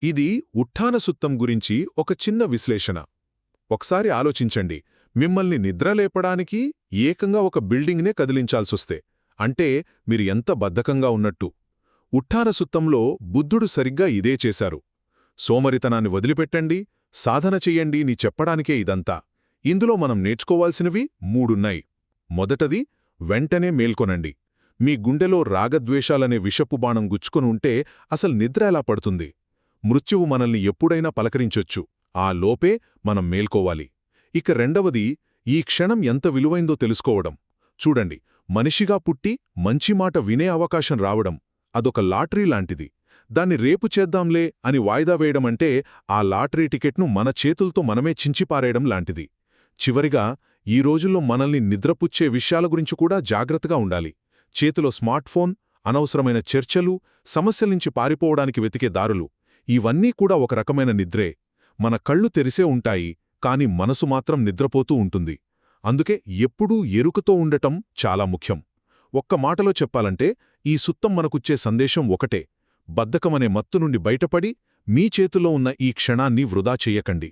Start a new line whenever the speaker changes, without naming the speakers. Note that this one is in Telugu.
ఇది ఉట్టానసుత్తం గురించి ఒక చిన్న విశ్లేషణ. ఒకసారి ఆలోచించండి, మిమ్మల్ని నిద్రలేపడానికి ఏకంగా ఒక బిల్డింగ్నే కదిలించాల్సొస్తే అంటే మీరు ఎంత బద్ధకంగా ఉన్నట్టు. ఉట్టానసుత్తంలో బుద్ధుడు సరిగ్గా ఇదే చేశారు. సోమరితనాన్ని వదిలిపెట్టండి, సాధన చెయ్యండి ని చెప్పడానికే ఇదంతా. ఇందులో మనం నేర్చుకోవాల్సినవి మూడున్నాయి. మొదటది, వెంటనే మేల్కొనండి. మీ గుండెలో రాగద్వేషాలనే విషపు బాణం గుచ్చుకొని ఉంటే అసలు నిద్ర ఎలా పడుతుంది? మృత్యువు మనల్ని ఎప్పుడైనా పలకరించొచ్చు, ఆ లోపే మనం మేల్కోవాలి. ఇక రెండవది, ఈ క్షణం ఎంత విలువైందో తెలుసుకోవడం. చూడండి, మనిషిగా పుట్టి మంచి మాట వినే అవకాశం రావడం అదొక లాటరీ లాంటిది. దాన్ని రేపు చేద్దాంలే అని వాయిదా వేయడమంటే ఆ లాటరీ టికెట్ను మన చేతులతో మనమే చించిపారేయడం లాంటిది. చివరిగా, ఈ రోజుల్లో మనల్ని నిద్రపుచ్చే విషయాల గురించి కూడా జాగ్రత్తగా ఉండాలి. చేతిలో స్మార్ట్ ఫోన్, అనవసరమైన చర్చలు, సమస్యల్నించి పారిపోవడానికి వెతికే దారులు, ఇవన్నీ కూడా ఒక రకమైన నిద్రే. మన కళ్ళు తెరిసే ఉంటాయి, కాని మనసు మాత్రం నిద్రపోతూ ఉంటుంది. అందుకే ఎప్పుడూ ఎరుకతో ఉండటం చాలా ముఖ్యం. ఒక్క మాటలో చెప్పాలంటే, ఈ సుత్తం మనకుచ్చే సందేశం ఒకటే: బద్ధకమనే మత్తు నుండి బయటపడి మీ చేతిలో ఉన్న ఈ క్షణాన్ని వృధా చెయ్యకండి.